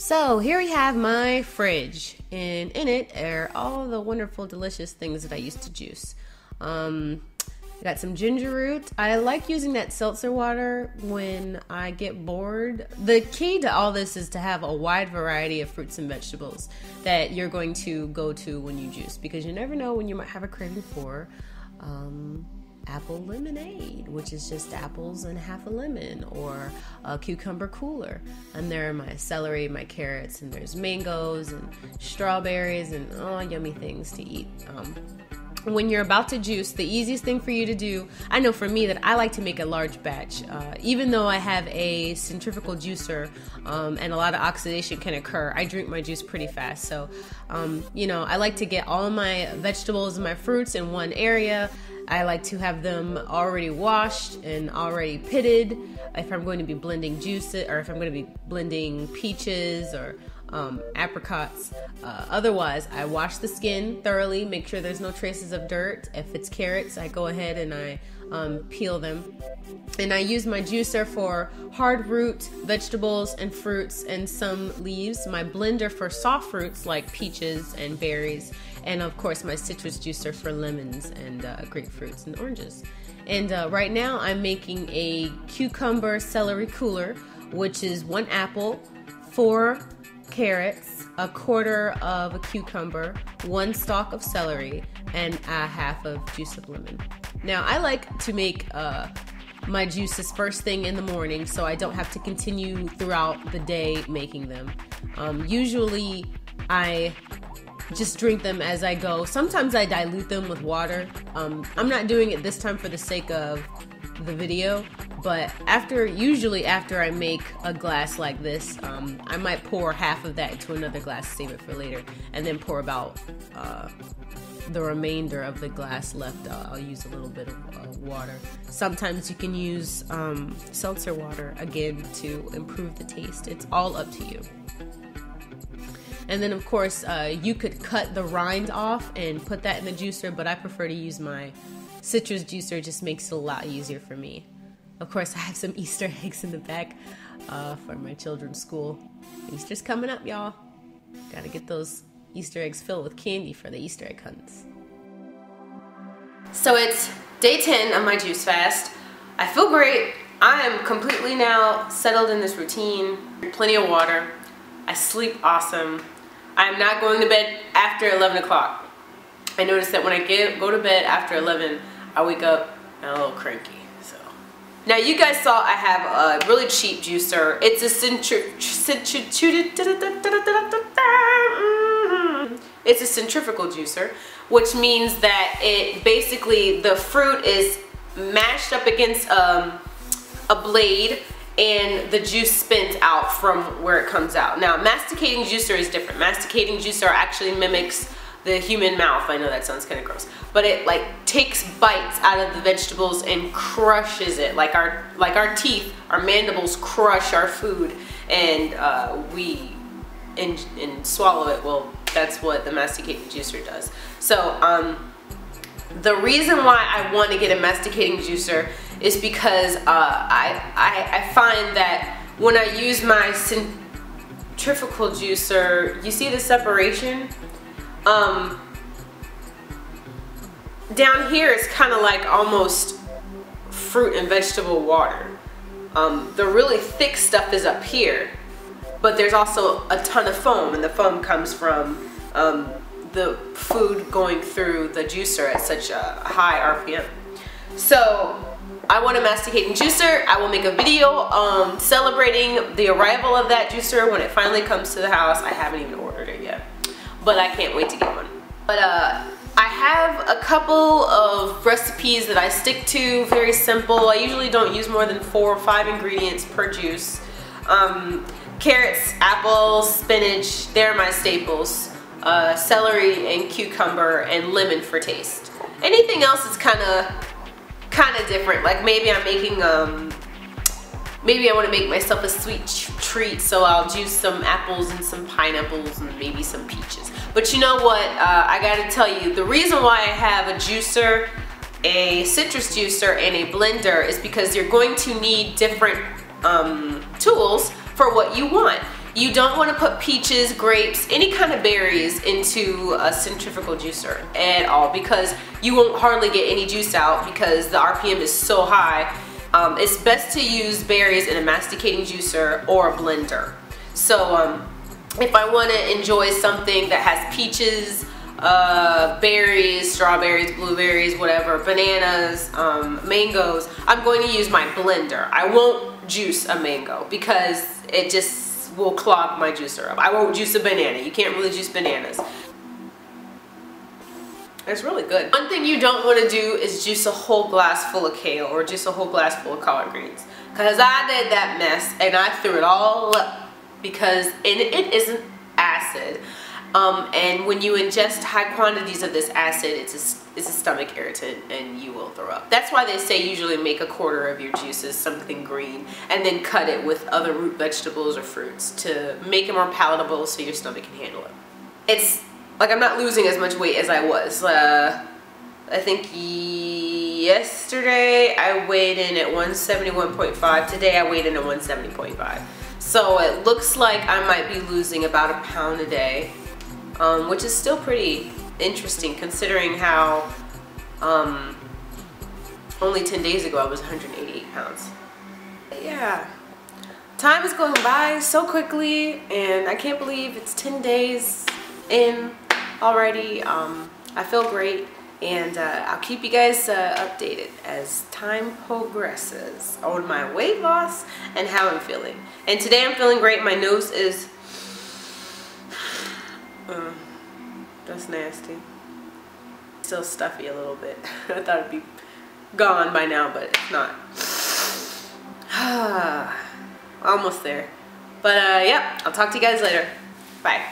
So here we have my fridge, and in it are all the wonderful, delicious things that I used to juice. I got some ginger root. I like using that seltzer water when I get bored. The key to all this is to have a wide variety of fruits and vegetables that you're going to go to when you juice, because you never know when you might have a craving for apple lemonade, which is just apples and half a lemon, or a cucumber cooler. And there are my celery, my carrots, and there's mangoes and strawberries and all yummy things to eat. When you're about to juice, the easiest thing for you to do, I know for me that I like to make a large batch. Even though I have a centrifugal juicer and a lot of oxidation can occur, I drink my juice pretty fast. So, I like to get all of my vegetables and my fruits in one area. I like to have them already washed and already pitted if I'm going to be blending juices, or if I'm going to be blending peaches or apricots. Otherwise, I wash the skin thoroughly, make sure there's no traces of dirt. If it's carrots, I go ahead and I peel them. And I use my juicer for hard root vegetables and fruits and some leaves, my blender for soft fruits like peaches and berries, and of course my citrus juicer for lemons and grapefruits and oranges. And right now I'm making a cucumber celery cooler, which is 1 apple, 4 carrots, a quarter of a cucumber, 1 stalk of celery, and a half of juice of lemon. Now I like to make my juices first thing in the morning, so I don't have to continue throughout the day making them. Usually I just drink them as I go. Sometimes I dilute them with water. I'm not doing it this time for the sake of the video, but usually after I make a glass like this, I might pour half of that into another glass, save it for later, and then pour about the remainder of the glass left. I'll use a little bit of water. Sometimes you can use seltzer water, again, to improve the taste. It's all up to you. And then of course you could cut the rind off and put that in the juicer, but I prefer to use my citrus juicer. It just makes it a lot easier for me. Of course, I have some Easter eggs in the back for my children's school. Easter's coming up, y'all. Gotta get those Easter eggs filled with candy for the Easter egg hunts. So it's day 10 of my juice fast. I feel great. I am completely now settled in this routine. Plenty of water. I sleep awesome. I'm not going to bed after 11 o'clock. I noticed that when I go to bed after 11, I wake up and I'm a little cranky. So now you guys saw I have a really cheap juicer. It's a centrifugal juicer, which means that it basically, the fruit is mashed up against a blade, and the juice spins out from where it comes out. Now, masticating juicer is different. Masticating juicer actually mimics the human mouth. I know that sounds kind of gross, but it like takes bites out of the vegetables and crushes it, like our teeth, our mandibles crush our food, and we swallow it. Well, that's what the masticating juicer does. So the reason why I want to get a masticating juicer is because I find that when I use my centrifugal juicer, you see the separation? Down here is kind of like almost fruit and vegetable water. The really thick stuff is up here, but there's also a ton of foam, and the foam comes from the food going through the juicer at such a high RPM. So I want a masticating juicer. I will make a video celebrating the arrival of that juicer when it finally comes to the house. I haven't even ordered it yet, but I can't wait to get one. But I have a couple of recipes that I stick to, very simple. I usually don't use more than 4 or 5 ingredients per juice. Carrots, apples, spinach, they're my staples. Celery and cucumber and lemon for taste. Anything else is kind of different. Like maybe I'm making maybe I want to make myself a sweet treat, so I'll juice some apples and some pineapples and maybe some peaches. But you know what? I gotta tell you, the reason why I have a juicer, a citrus juicer, and a blender is because you're going to need different tools for what you want. You don't want to put peaches, grapes, any kind of berries into a centrifugal juicer at all, because you won't hardly get any juice out because the RPM is so high. It's best to use berries in a masticating juicer or a blender. So if I want to enjoy something that has peaches, berries, strawberries, blueberries, whatever, bananas, mangoes, I'm going to use my blender. I won't juice a mango because it just will clog my juicer up. I won't juice a banana. You can't really juice bananas. It's really good. One thing you don't want to do is juice a whole glass full of kale or juice a whole glass full of collard greens, because I did that mess and I threw it all up because it isn't acid. And when you ingest high quantities of this acid, it's a stomach irritant and you will throw up. That's why they say usually make a quarter of your juices something green and then cut it with other root vegetables or fruits to make it more palatable so your stomach can handle it. It's like I'm not losing as much weight as I was. I think yesterday I weighed in at 171.5. Today I weighed in at 170.5. So it looks like I might be losing about a pound a day. Which is still pretty interesting considering how only 10 days ago I was 188 pounds. But yeah, time is going by so quickly and I can't believe it's 10 days in already. I feel great, and I'll keep you guys updated as time progresses on my weight loss and how I'm feeling. And today I'm feeling great. My nose is that's nasty. Still stuffy a little bit. I thought it'd be gone by now, but it's not. Almost there. But yep, I'll talk to you guys later. Bye.